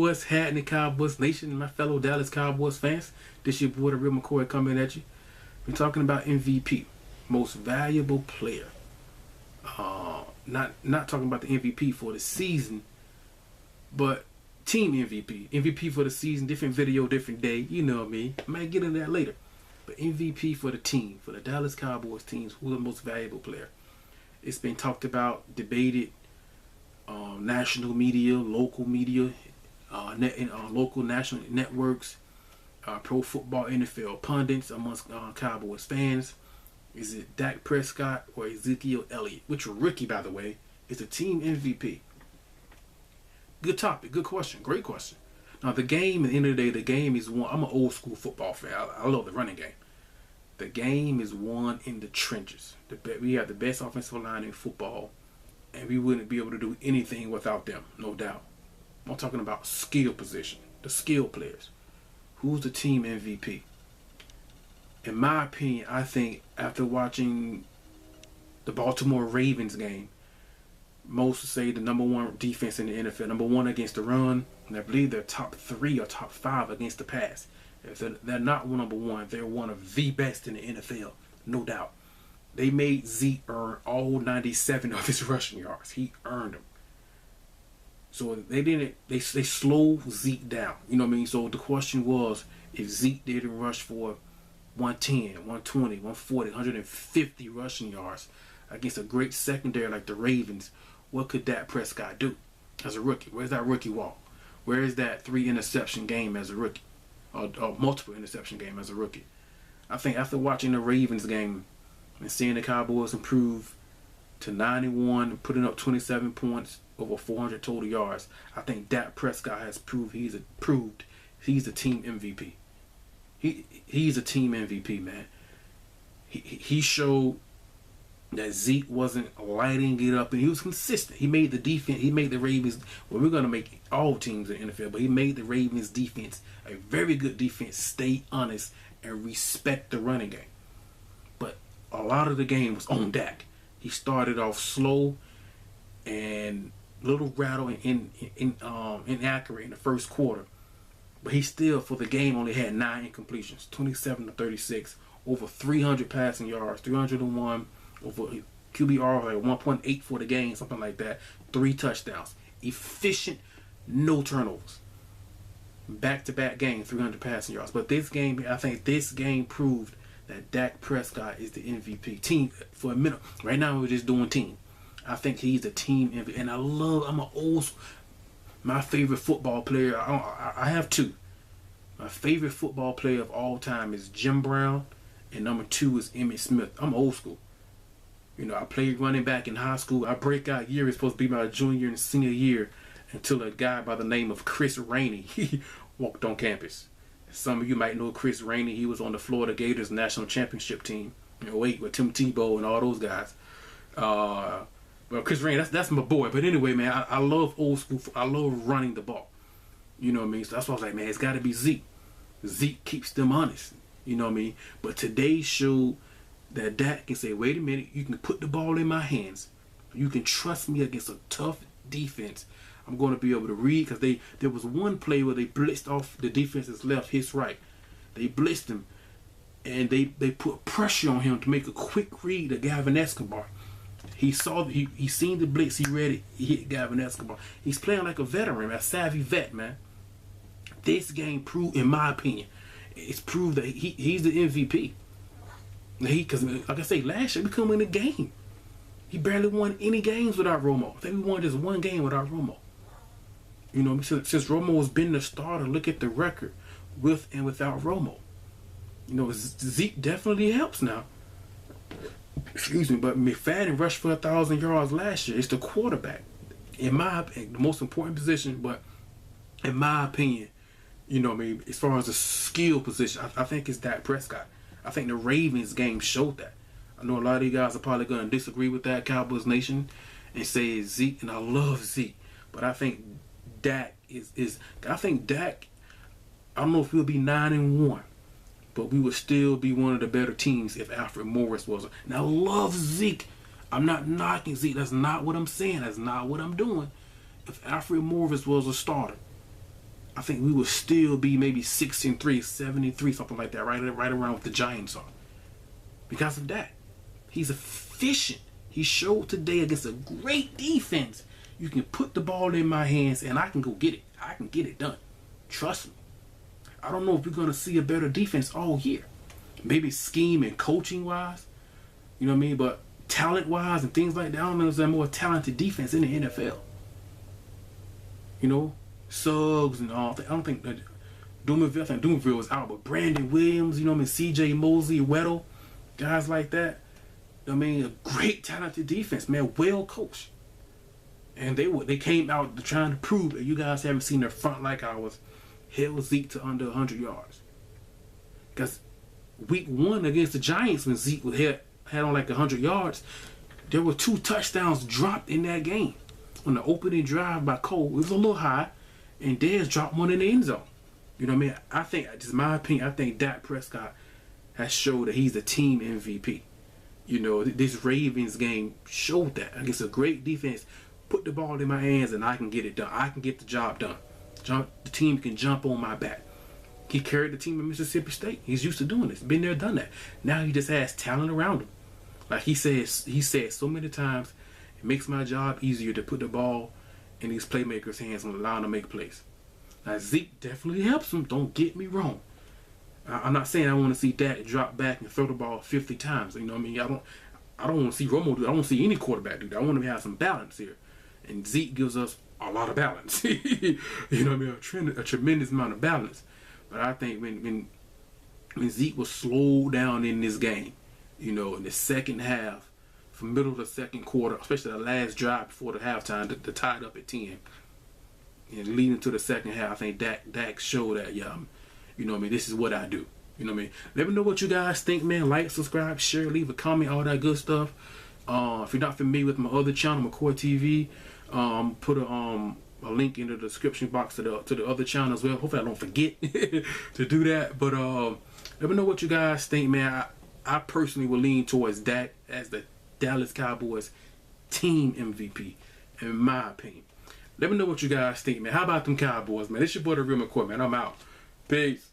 what's happening, Cowboys Nation, my fellow Dallas Cowboys fans? This your boy, the real McCoy, coming at you. We're talking about MVP, most valuable player. Not talking about the MVP for the season, but team MVP. MVP for the season, different video, different day. You know me. I might get into that later. But MVP for the team, for the Dallas Cowboys teams, who's the most valuable player? It's been talked about, debated, national media, local media, local national networks, pro football, NFL pundits amongst Cowboys fans. Is it Dak Prescott or Ezekiel Elliott? Which a rookie, by the way, is the team MVP. Good topic, good question, great question. Now the game, at the end of the day, the game is won. I'm an old school football fan. I love the running game. The game is won in the trenches. We have the best offensive line in football, and we wouldn't be able to do anything without them, no doubt. I'm talking about skill position, the skill players. Who's the team MVP? In my opinion, I think after watching the Baltimore Ravens game, most say the number one defense in the NFL, number one against the run, and I believe they're top 3 or top 5 against the pass. If they're not number one, they're one of the best in the NFL, no doubt. They made Zeke earn all 97 of his rushing yards. He earned them. So they slowed Zeke down. You know what I mean? So the question was, if Zeke didn't rush for 110, 120, 140, 150 rushing yards against a great secondary like the Ravens, what could Dak Prescott do as a rookie? Where's that rookie walk? Where is that 3 interception game as a rookie? Or multiple interception game as a rookie? I think after watching the Ravens game and seeing the Cowboys improve to 91, putting up 27 points, over 400 total yards, I think Dak Prescott has proved he's a team MVP. He's a team MVP, man. He showed that Zeke wasn't lighting it up, and he was consistent. He made the defense. He made the Ravens. Well, we're gonna make all teams in the NFL, but he made the Ravens defense a very good defense. Stay honest and respect the running game. But a lot of the game was on Dak. He started off slow and little rattle and inaccurate in the first quarter, but he still for the game only had 9 incompletions, 27 to 36, over 300 passing yards, 301. Over QBR like 1.8 for the game, something like that. 3 touchdowns. Efficient, no turnovers. Back-to-back game, 300 passing yards. But this game, I think this game proved that Dak Prescott is the MVP. Team, for a minute. Right now, we're just doing team. I think he's the team MVP. And my favorite football player, I have 2. My favorite football player of all time is Jim Brown, and number 2 is Emmitt Smith. I'm old school. You know, I played running back in high school. Our breakout year is supposed to be my junior and senior year until a guy by the name of Chris Rainey he walked on campus. Some of you might know Chris Rainey. He was on the Florida Gators national championship team in 08 with Tim Tebow and all those guys. Well, Chris Rainey, that's my boy. But anyway, man, I love old school. I love running the ball. You know what I mean? So that's why I was like, man, it's got to be Zeke. Zeke keeps them honest. You know what I mean? But today's show, that Dak can say, wait a minute, you can put the ball in my hands. You can trust me against a tough defense. I'm going to be able to read, because there was one play where they blitzed off the defense's left, his right. They blitzed him, and they put pressure on him to make a quick read of Gavin Escobar. He seen the blitz, he read it, he hit Gavin Escobar. He's playing like a veteran, a savvy vet, man. This game proved, in my opinion, it's proved that he's the MVP. Because, like I say, last year we couldn't win a game. He barely won any games without Romo. I think we won just 1 game without Romo. You know, since Romo has been the starter, look at the record with and without Romo. You know, Zeke definitely helps now. Excuse me, but McFadden rushed for 1,000 yards last year. It's the quarterback, the most important position. But in my opinion, you know what I mean, as far as the skill position, I think it's Dak Prescott. I think the Ravens game showed that. I know a lot of you guys are probably going to disagree with that, Cowboys Nation, and say it's Zeke, and I love Zeke. But I think Dak I don't know if we'll be 9-1, but we would still be one of the better teams if Alfred Morris was. And I love Zeke. I'm not knocking Zeke. That's not what I'm saying. That's not what I'm doing. If Alfred Morris was a starter, I think we would still be maybe 6-3, 7-3, something like that, right around what the Giants are. Because of that. He's efficient. He showed today against a great defense. You can put the ball in my hands and I can go get it. I can get it done. Trust me. I don't know if we're going to see a better defense all year. Maybe scheme and coaching wise. You know what I mean? But talent wise and things like that, I don't know if there's a more talented defense in the NFL. You know? Suggs and all. I don't think Dumerville was out, but Brandon Williams, you know what I mean? C.J. Mosley, Weddle, guys like that. I mean, a great talented defense, man, well coached. And they came out trying to prove that you guys haven't seen their front like ours. Held Zeke to under 100 yards. Because week 1 against the Giants, when Zeke had on like 100 yards, there were 2 touchdowns dropped in that game. On the opening drive by Cole, it was a little high, and Dez dropped one in the end zone. You know what I mean? I think, just my opinion, I think Dak Prescott has showed that he's a team MVP. You know, this Ravens game showed that. Against a great defense, put the ball in my hands and I can get it done. I can get the job done. The team can jump on my back. He carried the team at Mississippi State. He's used to doing this. Been there, done that. Now he just has talent around him. Like he said so many times, it makes my job easier to put the ball in these playmakers' hands and allow them to make plays. Now Zeke definitely helps him. Don't get me wrong. I'm not saying I want to see Dak drop back and throw the ball 50 times. You know what I mean? I don't want to see Romo do that. I don't want to see any quarterback do that. I want him to have some balance here. And Zeke gives us a lot of balance. You know what I mean? A tremendous amount of balance. But I think when Zeke was slowed down in this game, you know, in the second half, from middle of the second quarter, especially the last drive before the halftime, to tie it up at 10, and leading to the second half, I think Dak showed that, you know what I mean, this is what I do. You know what I mean? Let me know what you guys think, man. Like, subscribe, share, leave a comment, all that good stuff. If you're not familiar with my other channel, McCoy TV, put a link in the description box to the other channel as well. Hopefully I don't forget to do that. But let me know what you guys think, man. I personally will lean towards Dak as the Dallas Cowboys team MVP, in my opinion. Let me know what you guys think, man. How about them Cowboys, man? It's your boy, The Real McCoy, man. I'm out. Peace.